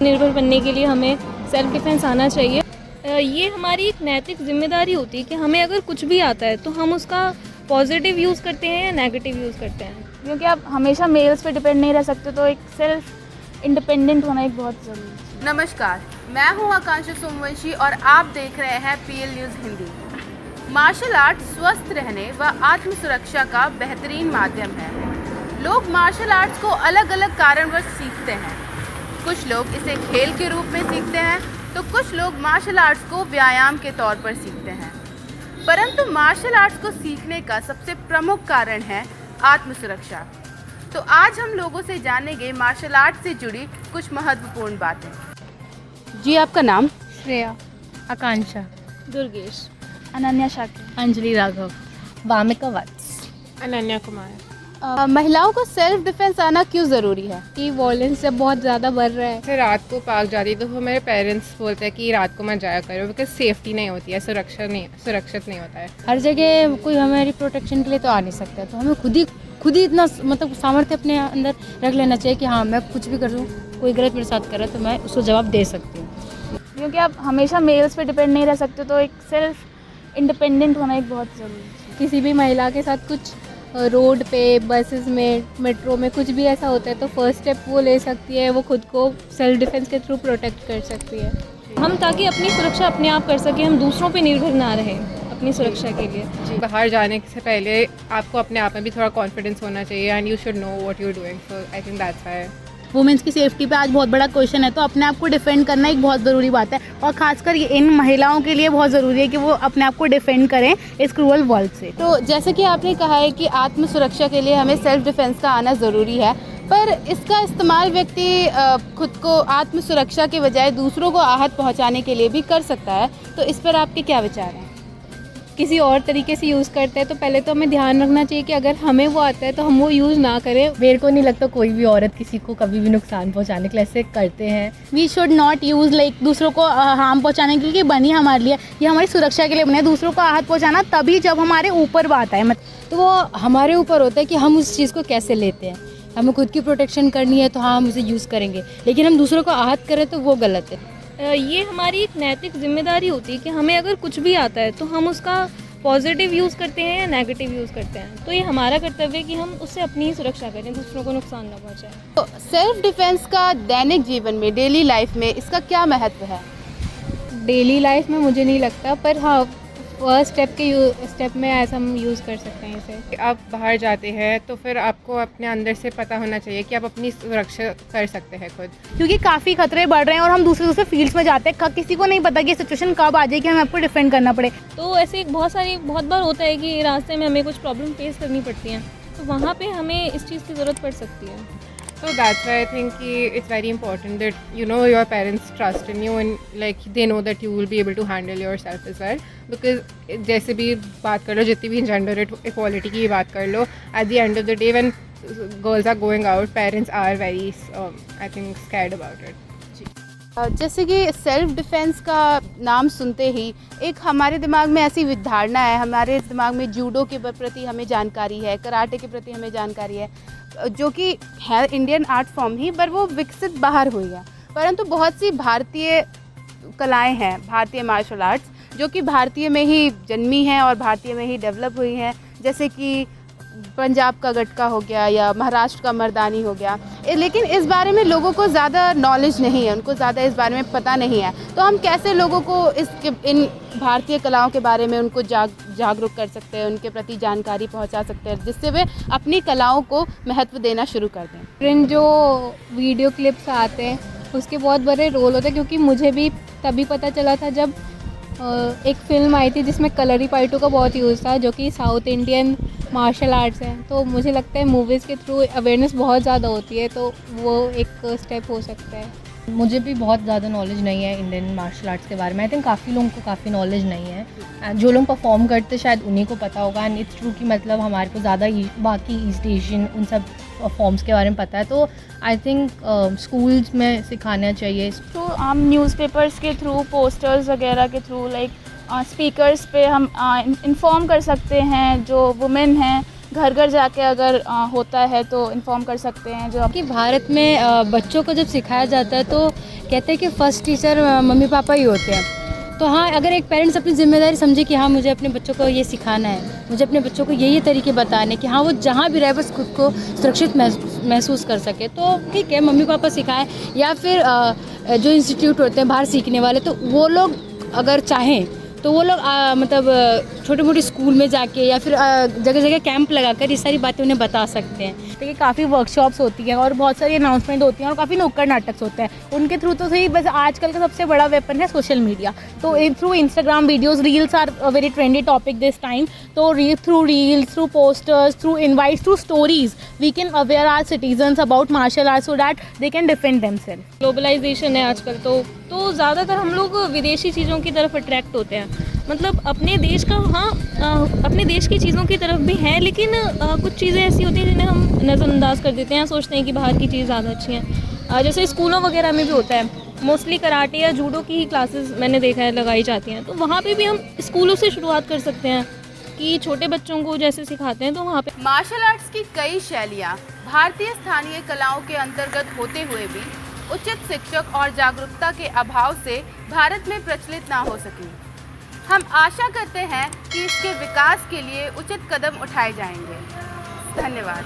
निर्भर बनने के लिए हमें सेल्फ डिफेंस आना चाहिए। ये हमारी एक नैतिक जिम्मेदारी होती है कि हमें अगर कुछ भी आता है तो हम उसका पॉजिटिव यूज़ करते हैं या नेगेटिव यूज़ करते हैं। क्योंकि आप हमेशा मेल्स पे डिपेंड नहीं रह सकते, तो एक सेल्फ इंडिपेंडेंट होना एक बहुत ज़रूरी है। नमस्कार, मैं हूं आकांक्षा सोमवंशी और आप देख रहे हैं PL news Hindi. Martial art स्वस्थ रहने व आत्म सुरक्षा का बेहतरीन माध्यम है। लोग मार्शल आर्ट्स को अलग अलग कारणवश सीखते हैं। कुछ लोग इसे खेल के रूप में सीखते हैं तो कुछ लोग मार्शल आर्ट्स को व्यायाम के तौर पर सीखते हैं। परंतु मार्शल आर्ट्स को सीखने का सबसे प्रमुख कारण है आत्म सुरक्षा। तो आज हम लोगों से जानेंगे मार्शल आर्ट से जुड़ी कुछ महत्वपूर्ण बातें। जी, आपका नाम? श्रेया, आकांक्षा, दुर्गेश, अनन्या शाक्य, अंजलि राघव, वामिका वत्स, अनन्या कुमार। महिलाओं को सेल्फ डिफेंस आना क्यों ज़रूरी है? कि वॉयलेंस जब बहुत ज़्यादा बढ़ रहा है। फिर रात को पार्क जाती है तो मेरे पेरेंट्स बोलते हैं कि रात को मत जाया करो, बिकॉज सेफ्टी नहीं होती है, सुरक्षित नहीं होता है। हर जगह कोई हमारी प्रोटेक्शन के लिए तो आ नहीं सकता, तो हमें खुद ही इतना मतलब सामर्थ्य अपने अंदर रख लेना चाहिए कि हाँ, मैं कुछ भी कर दूँ, कोई गलत मेरे साथ कर रहा है तो मैं उसको जवाब दे सकती हूँ। क्योंकि आप हमेशा मेल्स पे डिपेंड नहीं रह सकते, तो एक सेल्फ इंडिपेंडेंट होना एक बहुत ज़रूरी है। किसी भी महिला के साथ कुछ रोड पे, बसेस में, मेट्रो में कुछ भी ऐसा होता है तो फर्स्ट स्टेप वो ले सकती है, वो खुद को सेल्फ डिफेंस के थ्रू प्रोटेक्ट कर सकती है। हम ताकि अपनी सुरक्षा अपने आप कर सकें, हम दूसरों पे निर्भर ना रहें अपनी सुरक्षा के लिए। बाहर जाने से पहले आपको अपने आप में भी थोड़ा कॉन्फिडेंस होना चाहिए and you should know what you are doing, so I think that's why. Women's की सेफ्टी पे आज बहुत बड़ा क्वेश्चन है, तो अपने आप को डिफेंड करना एक बहुत ज़रूरी बात है और खासकर ये इन महिलाओं के लिए बहुत ज़रूरी है कि वो अपने आप को डिफेंड करें इस क्रूअल वर्ल्ड से। तो जैसे कि आपने कहा है कि आत्म सुरक्षा के लिए हमें सेल्फ डिफेंस का आना ज़रूरी है, पर इसका इस्तेमाल व्यक्ति खुद को आत्म सुरक्षा के बजाय दूसरों को आहत पहुंचाने के लिए भी कर सकता है, तो इस पर आपके क्या विचार हैं? किसी और तरीके से यूज़ करते हैं तो पहले तो हमें ध्यान रखना चाहिए कि अगर हमें वो आता है तो हम वो यूज़ ना करें। मेरे को नहीं लगता कोई भी औरत किसी को कभी भी नुकसान पहुंचाने के लिए ऐसे करते हैं। We should not use like दूसरों को हार्म पहुंचाने के लिए बनी हमारे लिए, ये हमारी सुरक्षा के लिए बने। दूसरों को आहत पहुंचाना तभी जब हमारे ऊपर बात आए, तो वो हमारे ऊपर होता है कि हम उस चीज़ को कैसे लेते हैं। हमें खुद की प्रोटेक्शन करनी है तो हाँ, हम उसे यूज़ करेंगे, लेकिन हम दूसरों को आहत करें तो वो गलत है। ये हमारी एक नैतिक जिम्मेदारी होती है कि हमें अगर कुछ भी आता है तो हम उसका पॉजिटिव यूज़ करते हैं या नेगेटिव यूज़ करते हैं। तो ये हमारा कर्तव्य है कि हम उससे अपनी ही सुरक्षा करें, दूसरों को नुकसान ना पहुंचाएं। तो सेल्फ डिफेंस का दैनिक जीवन में, डेली लाइफ में इसका क्या महत्व है? डेली लाइफ में मुझे नहीं लगता, पर हाँ, फर्स्ट स्टेप में ऐसा हम यूज़ कर सकते हैं इसे। आप बाहर जाते हैं तो फिर आपको अपने अंदर से पता होना चाहिए कि आप अपनी सुरक्षा कर सकते हैं खुद, क्योंकि काफ़ी खतरे बढ़ रहे हैं और हम दूसरे फील्ड्स में जाते हैं। किसी को नहीं पता कि सिचुएशन कब आ जाए कि हमें आपको डिफेंड करना पड़े। तो ऐसे बहुत बार होता है कि रास्ते में हमें कुछ प्रॉब्लम फेस करनी पड़ती हैं, तो वहाँ पे हमें इस चीज़ की ज़रूरत पड़ सकती है। so that's why I think it's very important that you know your parents trust in you and like they know that you will be able to handle yourself as well, because जैसे भी बात कर लो, जितनी भी gender equality की बात कर लो, at the end of the day when girls are going out, parents are very I think scared about it. जैसे कि सेल्फ डिफेंस का नाम सुनते ही एक हमारे दिमाग में ऐसी धारणा है, हमारे दिमाग में जूडो के प्रति हमें जानकारी है, कराटे के प्रति हमें जानकारी है, जो कि है इंडियन आर्ट फॉर्म ही, पर वो विकसित बाहर हुई है। परंतु बहुत सी भारतीय कलाएं हैं, भारतीय मार्शल आर्ट्स, जो कि भारतीय में ही जन्मी हैं और भारतीय में ही डेवलप हुई हैं, जैसे कि पंजाब का गटका हो गया या महाराष्ट्र का मर्दानी हो गया। लेकिन इस बारे में लोगों को ज़्यादा नॉलेज नहीं है, उनको ज़्यादा इस बारे में पता नहीं है। तो हम कैसे लोगों को इन भारतीय कलाओं के बारे में उनको जागरूक कर सकते हैं, उनके प्रति जानकारी पहुंचा सकते हैं, जिससे वे अपनी कलाओं को महत्व देना शुरू कर दें। इन जो वीडियो क्लिप्स आते हैं उसके बहुत बड़े रोल होते हैं, क्योंकि मुझे भी तभी पता चला था जब एक फ़िल्म आई थी जिसमें कलरीपायट्टू का बहुत यूज़ था, जो कि साउथ इंडियन मार्शल आर्ट्स हैं। तो मुझे लगता है मूवीज़ के थ्रू अवेयरनेस बहुत ज़्यादा होती है, तो वो एक स्टेप हो सकता है। मुझे भी बहुत ज़्यादा नॉलेज नहीं है इंडियन मार्शल आर्ट्स के बारे में। आई थिंक काफ़ी लोगों को काफ़ी नॉलेज नहीं है। जो लोग परफॉर्म करते शायद उन्हीं को पता होगा, एंड इट्स ट्रू कि मतलब हमारे को ज़्यादा बाकी ईस्ट एशियन उन सब फॉर्म्स के बारे में पता है। तो आई थिंक स्कूल्स में सिखाना चाहिए। तो हम न्यूज़पेपर्स के थ्रू, पोस्टर्स वगैरह के थ्रू, लाइक स्पीकर्स पे हम इन्फॉर्म कर सकते हैं। जो वुमेन हैं घर घर जाके अगर होता है तो इन्फॉर्म कर सकते हैं। जो कि भारत में बच्चों को जब सिखाया जाता है तो कहते हैं कि फ़र्स्ट टीचर मम्मी पापा ही होते हैं। तो हाँ, अगर एक पेरेंट्स अपनी ज़िम्मेदारी समझे कि हाँ मुझे अपने बच्चों को ये सिखाना है, मुझे अपने बच्चों को ये तरीके बताने कि हाँ वो जहाँ भी रहे बस खुद को सुरक्षित महसूस कर सके, तो ठीक है मम्मी पापा सिखाएं, या फिर जो इंस्टीट्यूट होते हैं बाहर सीखने वाले, तो वो लोग अगर चाहें तो वो लोग मतलब छोटे मोटे स्कूल में जाके या फिर जगह जगह कैंप लगाकर ये सारी बातें उन्हें बता सकते हैं। तो ये काफ़ी वर्कशॉप्स होती हैं और बहुत सारी अनाउंसमेंट होती हैं और काफ़ी नुक्कड़ नाटक होते हैं, उनके थ्रू तो सही। बस आजकल का सबसे बड़ा वेपन है सोशल मीडिया। तो through Instagram videos, reels are a very trendy topic this time. तो through reels, through posters, through invites, through stories we can aware our citizens about martial art so that they can defend themself. Globalisation है आजकल, तो ज़्यादातर हम लोग विदेशी चीज़ों की तरफ अट्रैक्ट होते हैं। मतलब अपने देश का, हाँ अपने देश की चीज़ों की तरफ भी हैं, लेकिन कुछ चीज़ें ऐसी होती हैं जिन्हें हम नज़रअंदाज कर देते हैं, सोचते हैं कि बाहर की चीज़ ज़्यादा अच्छी हैं। जैसे स्कूलों वगैरह में भी होता है, मोस्टली कराटे या जूडो की ही क्लासेस मैंने देखा है लगाई जाती हैं। तो वहाँ पे भी हम स्कूलों से शुरुआत कर सकते हैं कि छोटे बच्चों को जैसे सिखाते हैं, तो वहाँ पे मार्शल आर्ट्स की कई शैलियाँ भारतीय स्थानीय कलाओं के अंतर्गत होते हुए भी उचित शिक्षक और जागरूकता के अभाव से भारत में प्रचलित ना हो सकी। हम आशा करते हैं कि इसके विकास के लिए उचित कदम उठाए जाएंगे। धन्यवाद।